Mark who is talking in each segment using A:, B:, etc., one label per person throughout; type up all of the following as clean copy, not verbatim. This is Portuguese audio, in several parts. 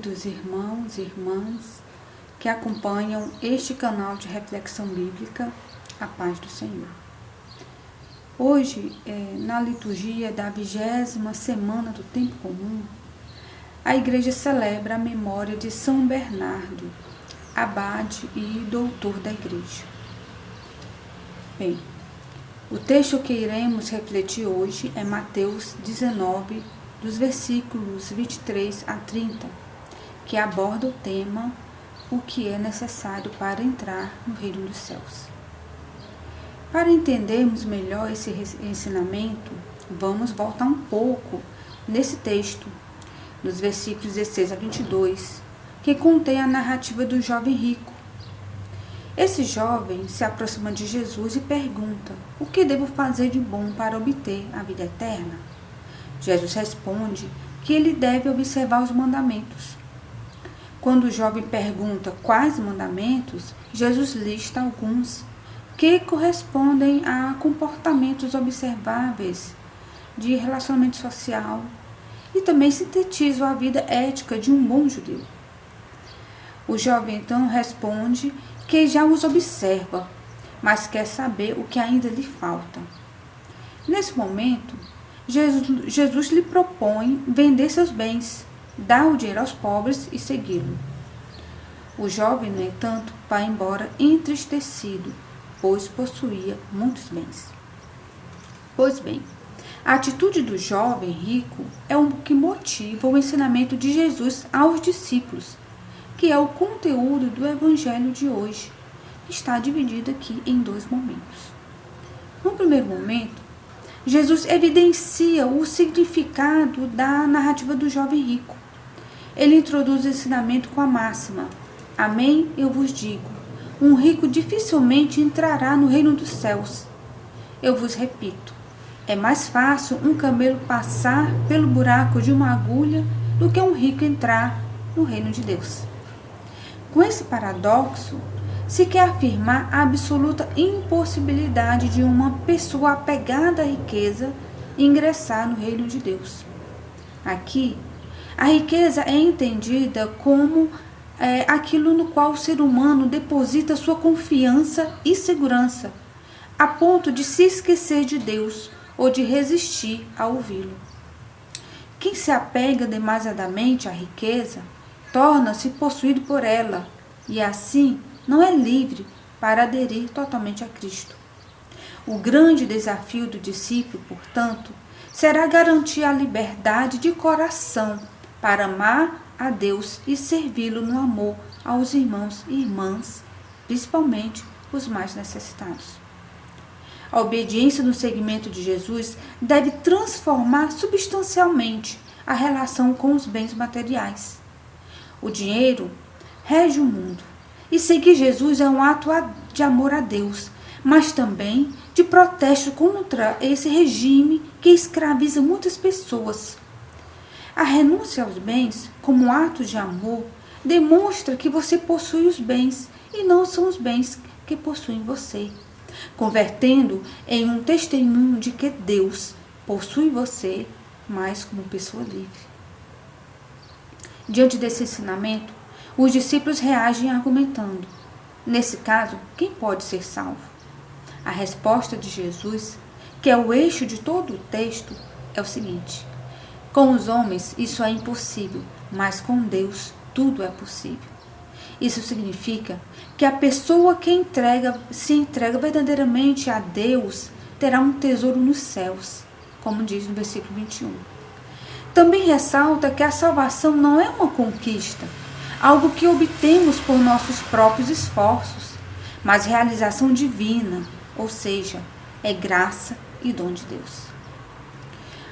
A: queridos irmãos e irmãs que acompanham este canal de reflexão bíblica, a paz do Senhor. Hoje, na liturgia da 20ª semana do Tempo Comum, a Igreja celebra a memória de São Bernardo, abade e doutor da Igreja. Bem, o texto que iremos refletir hoje é Mateus 19, dos versículos 23 a 30, que aborda o tema o que é necessário para entrar no reino dos céus. Para entendermos melhor esse ensinamento, vamos voltar um pouco nesse texto, nos versículos 16 a 22, que contém a narrativa do jovem rico. Esse jovem se aproxima de Jesus e pergunta: o que devo fazer de bom para obter a vida eterna? Jesus responde que ele deve observar os mandamentos. Quando o jovem pergunta quais mandamentos, Jesus lista alguns que correspondem a comportamentos observáveis de relacionamento social e também sintetizam a vida ética de um bom judeu. O jovem então responde que já os observa, mas quer saber o que ainda lhe falta. Nesse momento, Jesus lhe propõe vender seus bens, dar o dinheiro aos pobres e segui-lo. O jovem, no entanto, vai embora entristecido, pois possuía muitos bens. Pois bem, a atitude do jovem rico é o que motiva o ensinamento de Jesus aos discípulos, que é o conteúdo do evangelho de hoje. Está dividido aqui em dois momentos. No primeiro momento, Jesus evidencia o significado da narrativa do jovem rico. Ele introduz o ensinamento com a máxima: Amém, eu vos digo, um rico dificilmente entrará no reino dos céus. Eu vos repito, é mais fácil um camelo passar pelo buraco de uma agulha do que um rico entrar no reino de Deus. Com esse paradoxo, se quer afirmar a absoluta impossibilidade de uma pessoa apegada à riqueza ingressar no reino de Deus. Aqui, a riqueza é entendida como aquilo no qual o ser humano deposita sua confiança e segurança, a ponto de se esquecer de Deus ou de resistir a ouvi-lo. Quem se apega demasiadamente à riqueza torna-se possuído por ela e assim não é livre para aderir totalmente a Cristo. O grande desafio do discípulo, portanto, será garantir a liberdade de coração para amar a Deus e servi-lo no amor aos irmãos e irmãs, principalmente os mais necessitados. A obediência no seguimento de Jesus deve transformar substancialmente a relação com os bens materiais. O dinheiro rege o mundo. E seguir Jesus é um ato de amor a Deus, mas também de protesto contra esse regime que escraviza muitas pessoas. A renúncia aos bens, como ato de amor, demonstra que você possui os bens e não são os bens que possuem você, convertendo em um testemunho de que Deus possui você mais como pessoa livre. Diante desse ensinamento, os discípulos reagem argumentando: nesse caso, quem pode ser salvo? A resposta de Jesus, que é o eixo de todo o texto, é o seguinte: com os homens isso é impossível, mas com Deus tudo é possível. Isso significa que a pessoa que se entrega verdadeiramente a Deus terá um tesouro nos céus, como diz no versículo 21. Também ressalta que a salvação não é uma conquista, algo que obtemos por nossos próprios esforços, mas realização divina, ou seja, é graça e dom de Deus.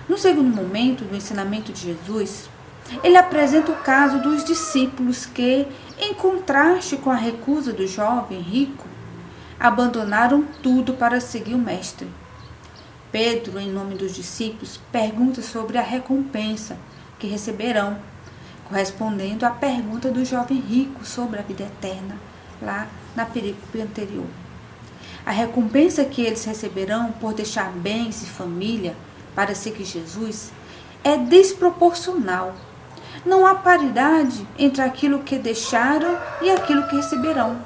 A: No segundo momento do ensinamento de Jesus, ele apresenta o caso dos discípulos que, em contraste com a recusa do jovem rico, abandonaram tudo para seguir o Mestre. Pedro, em nome dos discípulos, pergunta sobre a recompensa que receberão, correspondendo à pergunta do jovem rico sobre a vida eterna, lá na perícope anterior. A recompensa que eles receberão por deixar bens e família para seguir Jesus é desproporcional, Não há paridade entre aquilo que deixaram e aquilo que receberão.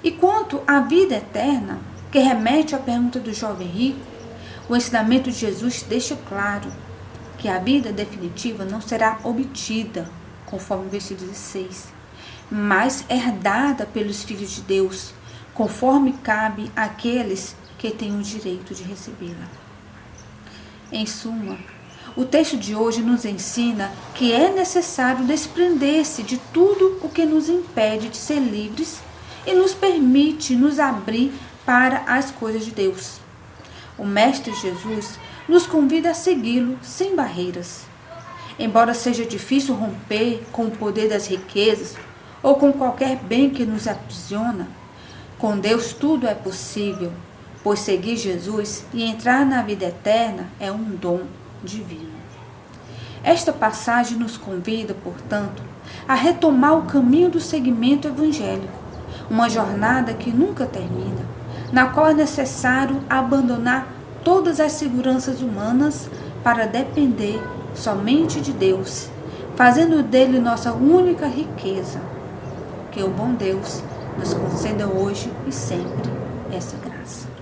A: E quanto à vida eterna, que remete à pergunta do jovem rico, o ensinamento de Jesus deixa claro que a vida definitiva não será obtida, conforme o versículo 16, mas herdada pelos filhos de Deus, conforme cabe àqueles que têm o direito de recebê-la. Em suma, o texto de hoje nos ensina que é necessário desprender-se de tudo o que nos impede de ser livres e nos permite nos abrir para as coisas de Deus. O Mestre Jesus nos convida a segui-lo sem barreiras. Embora seja difícil romper com o poder das riquezas ou com qualquer bem que nos aprisiona, com Deus tudo é possível, pois seguir Jesus e entrar na vida eterna é um dom divino. Esta passagem nos convida, portanto, a retomar o caminho do seguimento evangélico, uma jornada que nunca termina, na qual é necessário abandonar todas as seguranças humanas para depender somente de Deus, fazendo dele nossa única riqueza. Que o bom Deus nos conceda hoje e sempre essa graça.